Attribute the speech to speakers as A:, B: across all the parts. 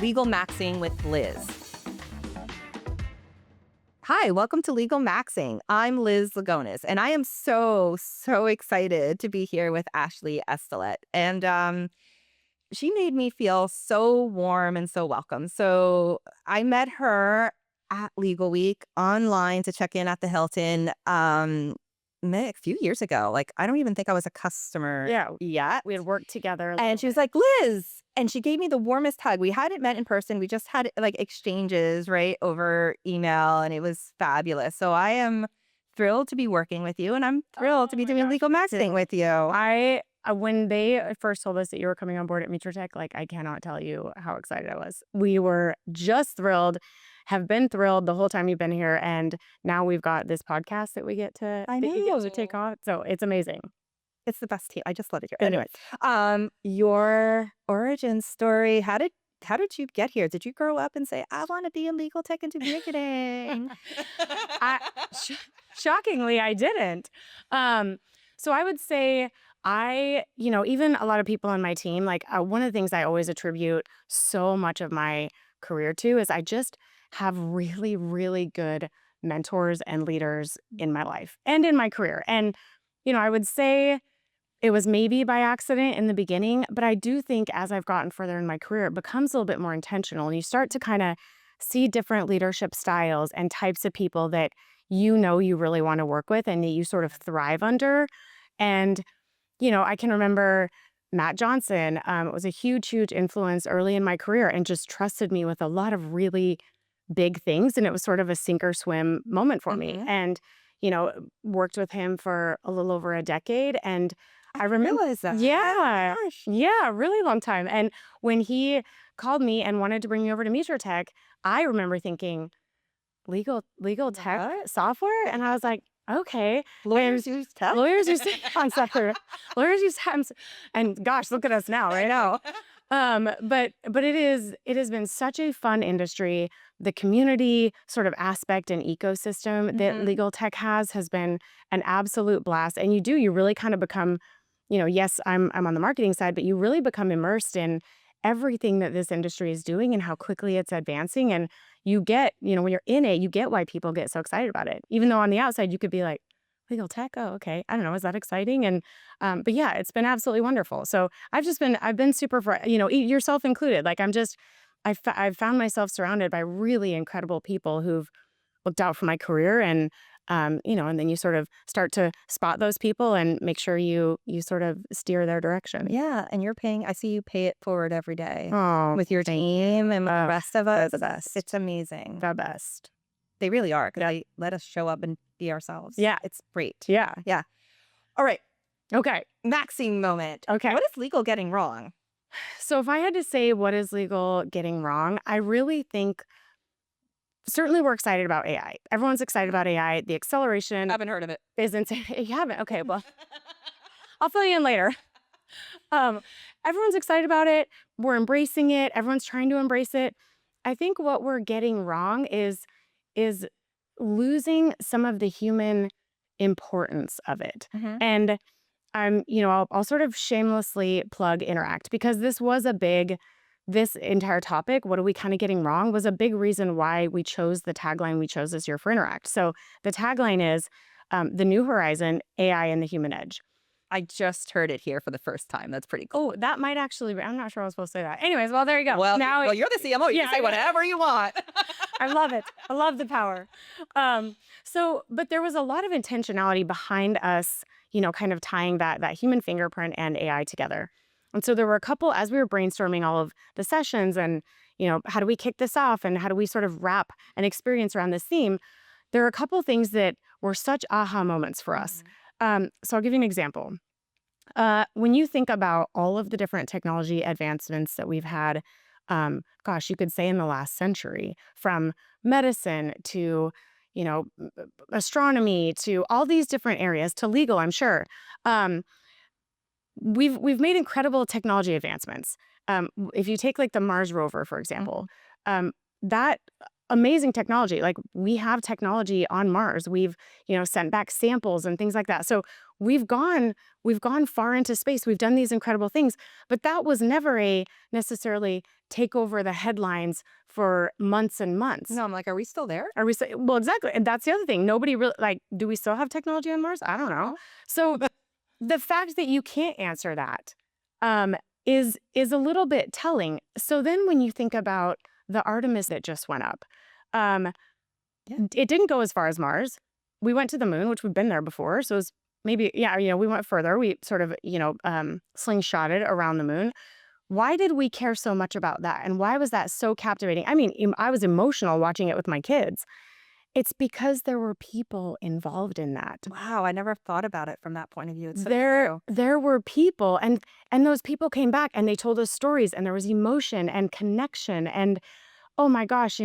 A: Legal Maxing with Liz. Hi, welcome to Legal Maxing. I'm Liz Lagonis, and I am so excited to be here with Ashley Estelet. And she made me feel so warm and so welcome. So I met her at Legal Week online to check in at the Hilton a few years ago. Like, I don't even think I was a customer yet.
B: We had worked together.
A: And she was like, Liz. And she gave me the warmest hug. We hadn't met in person. We just had like exchanges, right, over email. And it was fabulous. So I am thrilled to be working with you. And I'm thrilled to be doing Legal Maxing with you.
B: When they first told us that you were coming on board at Tech, like, I cannot tell you how excited I was. We were just thrilled, have been thrilled the whole time you've been here. And now we've got this podcast that we get to, take on. So it's amazing.
A: It's the best team. I just love it here. Anyway, your origin story. How did you get here? Did you grow up and say, I want to be in legal tech and do marketing?
B: Shockingly, I didn't. So I would say even a lot of people on my team, like one of the things I always attribute so much of my career to is I just have really, really good mentors and leaders in my life and in my career. And, I would say it was maybe by accident in the beginning, but I do think as I've gotten further in my career, it becomes a little bit more intentional. And you start to kind of see different leadership styles and types of people that you really want to work with and that you sort of thrive under. And I can remember Matt Johnson was a huge influence early in my career and just trusted me with a lot of really big things. And it was sort of a sink or swim moment for me. And, worked with him for a little over a decade. And I remember
A: that.
B: Yeah.
A: Oh
B: Yeah, really long time. And when he called me and wanted to bring me over to Tech, I remember thinking, legal tech software? And I was like, okay.
A: Lawyers use tech?
B: Lawyers use Lawyers use tech. And gosh, look at us now, right now. But it has been such a fun industry. The community sort of aspect and ecosystem that legal tech has been an absolute blast. And you really kind of become, yes, I'm on the marketing side, but you really become immersed in everything that this industry is doing and how quickly it's advancing. And you get, when you're in it, you get why people get so excited about it. Even though on the outside, you could be like, legal tech? Oh, okay. I don't know. Is that exciting? And, but yeah, it's been absolutely wonderful. So I've been super, yourself included. Like I've found myself surrounded by really incredible people who've looked out for my career and, and then you sort of start to spot those people and make sure you sort of steer their direction.
A: Yeah. And I see you pay it forward every day with your
B: thank
A: team and with the rest of us.
B: The best.
A: It's amazing.
B: The best.
A: They really are. Because they let us show up and be ourselves.
B: Yeah.
A: It's great.
B: Yeah.
A: Yeah. All right.
B: Okay.
A: Maxing moment.
B: Okay.
A: What is legal getting wrong?
B: So if I had to say what is legal getting wrong, I really think certainly we're excited about AI. Everyone's excited about AI. The acceleration.
A: I haven't heard of it.
B: Is insane. You haven't? Okay, well, I'll fill you in later. Everyone's excited about it. We're embracing it. Everyone's trying to embrace it. I think what we're getting wrong is losing some of the human importance of it. And I'll sort of shamelessly plug Interact because this entire topic, what are we kind of getting wrong, was a big reason why we chose the tagline we chose this year for Interact. So the tagline is the new horizon, AI and the human edge.
A: I just heard it here for the first time. That's pretty cool.
B: Oh, that might actually be, I'm not sure I was supposed to say that. Anyways, well, there you go.
A: Well, you're the CMO. You can say whatever you want.
B: I love it. I love the power. But there was a lot of intentionality behind us, kind of tying that human fingerprint and AI together. And so there were a couple, as we were brainstorming all of the sessions and, how do we kick this off and how do we sort of wrap an experience around this theme? There are a couple of things that were such aha moments for us. So I'll give you an example. When you think about all of the different technology advancements that we've had, you could say in the last century, from medicine to, astronomy to all these different areas to legal, I'm sure. We've made incredible technology advancements. If you take like the Mars rover, for example, that amazing technology. Like, we have technology on Mars. We've, sent back samples and things like that. So we've gone far into space. We've done these incredible things, but that was never a necessarily take over the headlines for months and months.
A: No, I'm like, are we still there?
B: Are we well, exactly. And that's the other thing. Nobody really, like, do we still have technology on Mars? I don't know. So the fact that you can't answer that um, is a little bit telling. So then when you think about the Artemis that just went up, um,
A: Yeah.
B: it didn't go as far as Mars. We went to the moon, which we've been there before. So it was maybe, yeah, we went further. We sort of, slingshotted around the moon. Why did we care so much about that? And why was that so captivating? I mean, I was emotional watching it with my kids. It's because there were people involved in that.
A: Wow, I never thought about it from that point of view. It's so
B: There
A: true.
B: there were people, and those people came back and they told us stories, and there was emotion and connection, and oh my gosh,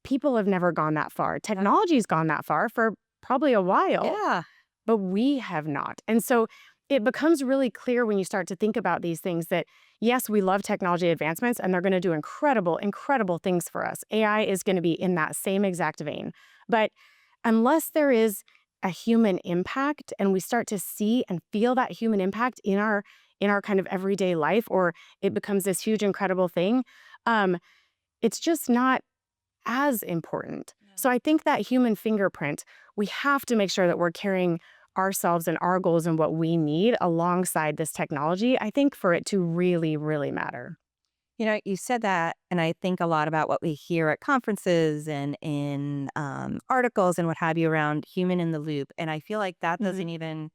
B: people have never gone that far. Technology's gone that far for probably a while,
A: Yeah.
B: but we have not. And so it becomes really clear when you start to think about these things that yes, we love technology advancements and they're going to do incredible, incredible things for us. AI is going to be in that same exact vein. But unless there is a human impact and we start to see and feel that human impact in our kind of everyday life, or it becomes this huge, incredible thing, um, it's just not as important. So I think that human fingerprint, we have to make sure that we're carrying ourselves and our goals and what we need alongside this technology, I think, for it to really, really matter.
A: You said that, and I think a lot about what we hear at conferences and in articles and what have you around human in the loop. And I feel like that doesn't even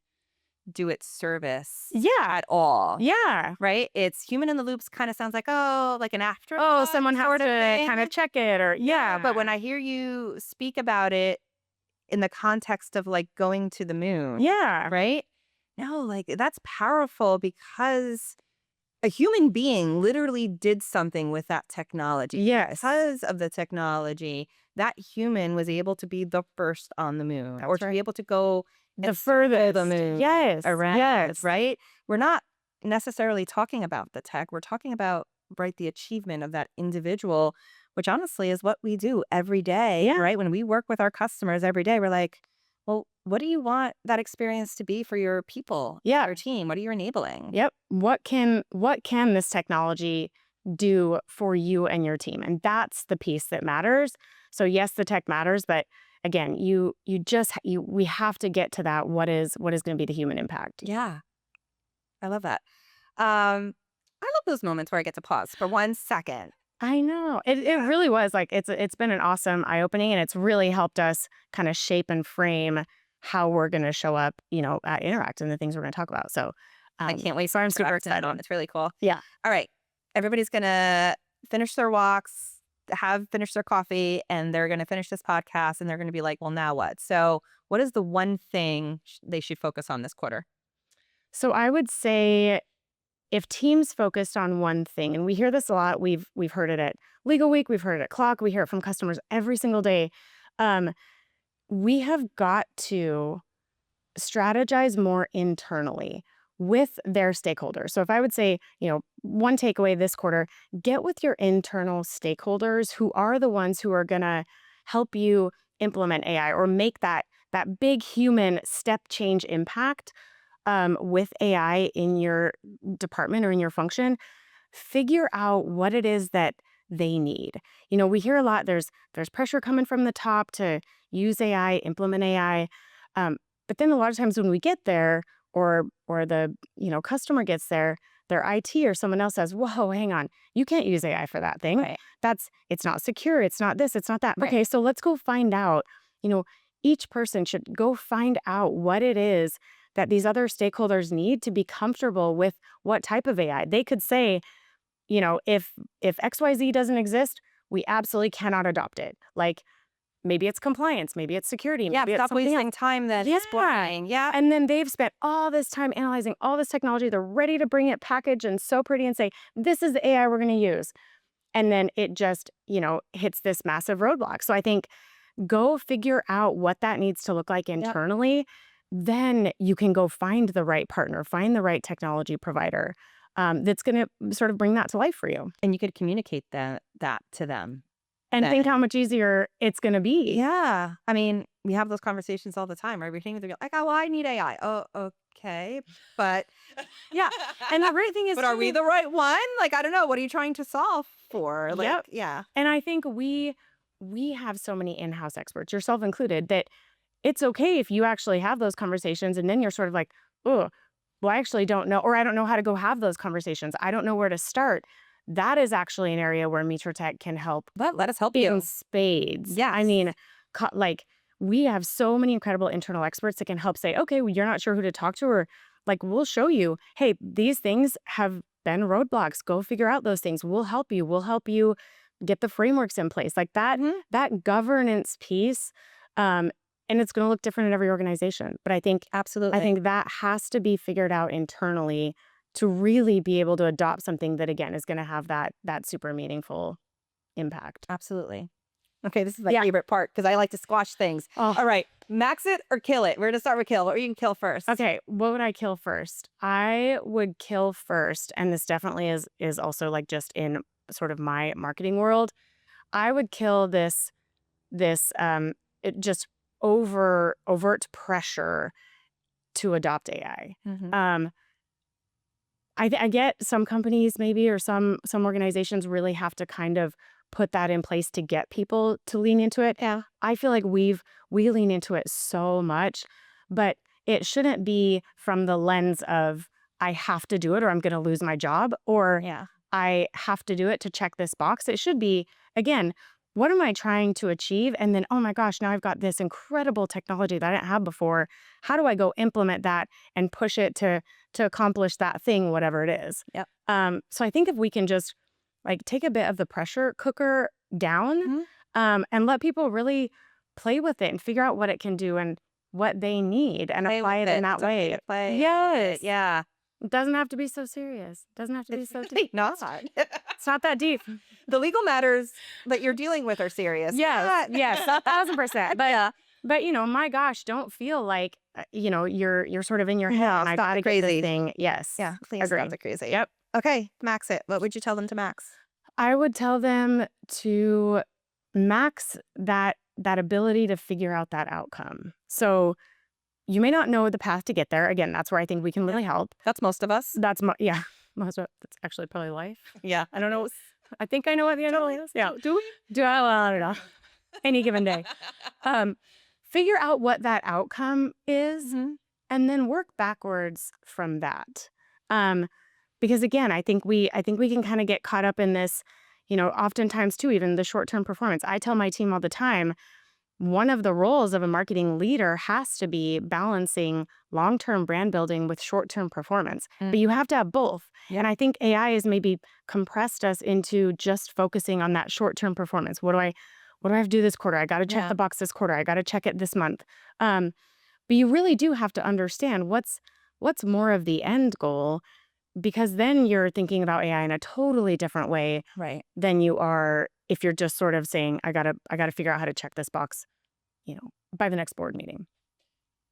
A: do it service
B: Yeah.
A: at all.
B: Yeah.
A: Right? It's human in the loops kind of sounds like, oh, like an
B: Oh,
A: afterthought
B: someone has
A: sort of
B: to kind
A: thing.
B: of check it, or
A: Yeah. But when
B: yeah.
A: I hear you speak about it in the context of like going to the moon,
B: Yeah.
A: right? No, like that's powerful because a human being literally did something with that technology.
B: Yes.
A: Because of the technology, that human was able to be the first on the moon or
B: That's
A: to be
B: right.
A: able to go
B: The
A: and circle the
B: furthest.
A: moon
B: Yes.
A: around,
B: Yes.
A: right? We're not necessarily talking about the tech. We're talking about, right, the achievement of that individual, which honestly is what we do every day,
B: Yeah.
A: right? When we work with our customers every day, we're like, well, what do you want that experience to be for your people,
B: Yeah.
A: your team? What are you enabling?
B: Yep. What can this technology do for you and your team? And that's the piece that matters. So yes, the tech matters, but again, we have to get to that what is going to be the human impact.
A: Yeah, I love that. I love those moments where I get to pause for 1 second.
B: I know. It really was like it's been an awesome eye-opening, and it's really helped us kind of shape and frame how we're going to show up, at Interact and the things we're going to talk about. So
A: I can't wait
B: so I'm
A: for
B: super
A: that to happen.
B: excited.
A: It's really cool.
B: Yeah.
A: All right, everybody's gonna finish their walks, have finished their coffee, and they're gonna finish this podcast, and they're gonna be like, "Well, now what?" So, what is the one thing they should focus on this quarter?
B: So I would say if teams focused on one thing, and we hear this a lot, we've heard it at Legal Week, we've heard it at Clock, we hear it from customers every single day. Um, we have got to strategize more internally with their stakeholders. So if I would say, one takeaway this quarter, get with your internal stakeholders who are the ones who are going to help you implement AI or make that big human step change impact with AI in your department or in your function. Figure out what it is that they need. We hear a lot, there's pressure coming from the top to use AI, implement AI. But then a lot of times when we get there, or the customer gets there, their IT or someone else says, "Whoa, hang on, you can't use AI for that thing.
A: Right.
B: It's not secure. It's not this. It's not that."
A: Right.
B: Okay, so let's go find out. Each person should go find out what it is that these other stakeholders need to be comfortable with what type of AI. They could say, if XYZ doesn't exist, we absolutely cannot adopt it. Like, maybe it's compliance, maybe it's security,
A: Yeah,
B: maybe it's
A: stop
B: something else.
A: wasting time then
B: Yeah.
A: exploring. Yeah.
B: And then they've spent all this time analyzing all this technology. They're ready to bring it packaged and so pretty and say, this is the AI we're going to use. And then it just, hits this massive roadblock. So I think go figure out what that needs to look like internally. Then you can go find the right partner, find the right technology provider that's going to sort of bring that to life for you.
A: And you could communicate that to them
B: And think how much easier it's going to be.
A: Yeah. I mean, we have those conversations all the time, right? We're thinking like, oh, well, I need AI. Oh, okay. But
B: Yeah. And the great thing is,
A: but are we the right one? Like, I don't know. What are you trying to solve for? Like,
B: Yep.
A: yeah.
B: And I think we have so many in-house experts, yourself included, that it's okay if you actually have those conversations and then you're sort of like, oh, well, I actually don't know, or I don't know how to go have those conversations. I don't know where to start. That is actually an area where Meter Tech can help
A: But let us help
B: in
A: you.
B: spades.
A: Yes.
B: I mean, like, we have so many incredible internal experts that can help say, okay, well, you're not sure who to talk to, or like, we'll show you, hey, these things have been roadblocks. Go figure out those things. We'll help you. We'll help you get the frameworks in place. Like that governance piece. And it's going to look different in every organization. But I think
A: Absolutely.
B: that has to be figured out internally to really be able to adopt something that, again, is going to have that super meaningful impact.
A: Absolutely. Okay, this is my
B: Yeah.
A: favorite part because I like to squash things.
B: Oh.
A: All right, max it or kill it. We're going to start with kill. What are you going to kill first?
B: Okay, what would I kill first? I would kill first, and this definitely is also like just in sort of my marketing world. I would kill this just overt pressure to adopt AI.
A: Mhm.
B: I get some companies maybe, or some organizations really have to kind of put that in place to get people to lean into it.
A: Yeah.
B: I feel like we lean into it so much, but it shouldn't be from the lens of I have to do it or I'm going to lose my job, or
A: Yeah.
B: I have to do it to check this box. It should be, again, what am I trying to achieve? And then, oh my gosh, now I've got this incredible technology that I didn't have before. How do I go implement that and push it to accomplish that thing, whatever it is?
A: Yep.
B: So I think if we can just like take a bit of the pressure cooker down, and let people really play with it and figure out what it can do and what they need and
A: Play
B: apply
A: with
B: it in
A: it.
B: that
A: It's okay
B: way.
A: to play.
B: Yes.
A: Yeah.
B: It doesn't have to be so serious. It doesn't have to be
A: It's
B: so
A: really
B: deep.
A: not.
B: It's not that deep.
A: The legal matters that you're dealing with are serious.
B: Yes, yes, 1,000%. But
A: Yeah.
B: but my gosh, don't feel like you're sort of in your head.
A: No,
B: And I
A: stop
B: gotta
A: the
B: get this
A: crazy.
B: thing. Yes,
A: Yeah. Please
B: agree.
A: stop the crazy.
B: Yep.
A: Okay. Max it. What would you tell them to max?
B: I would tell them to max that ability to figure out that outcome. So you may not know the path to get there. Again, that's where I think we can really help.
A: That's most of us.
B: That's most of that's actually probably life.
A: Yeah.
B: I don't know. I think I know what the end goal is. Yeah.
A: Do we?
B: Do I? Well, I don't know. Any given day. Figure out what that outcome is,
A: Mhm.
B: and then work backwards from that. Because again, I think we can kind of get caught up in this, oftentimes too, even the short-term performance. I tell my team all the time, one of the roles of a marketing leader has to be balancing long-term brand building with short-term performance. But you have to have both.
A: Yeah.
B: And I think AI has maybe compressed us into just focusing on that short-term performance. What do I have to do this quarter? I got to check
A: Yeah.
B: the box this quarter. I got to check it this month. But you really do have to understand what's more of the end goal, because then you're thinking about AI in a totally different way
A: Right.
B: than you are if you're just sort of saying, I gotta figure out how to check this box, by the next board meeting.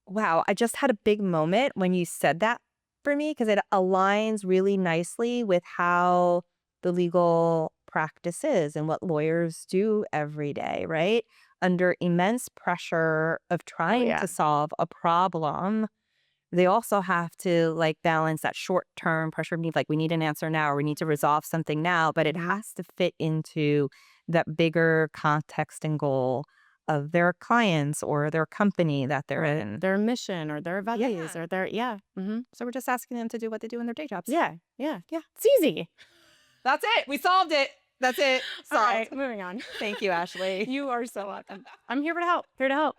A: Wow. I just had a big moment when you said that for me because it aligns really nicely with how the legal practice is and what lawyers do every day, right? Under immense pressure of trying
B: yeah.
A: to solve a problem, they also have to like balance that short-term pressure of need, like we need an answer now or we need to resolve something now, but it has to fit into that bigger context and goal of their clients or their company that they're in.
B: Their mission or their values or their
A: So we're just asking them to do what they do in their day jobs.
B: yeah. It's easy.
A: That's it. We solved it. That's it.
B: All
A: Solved.
B: right, moving on.
A: Thank you, Ashley.
B: You are so welcome. I'm here to help. Here to help.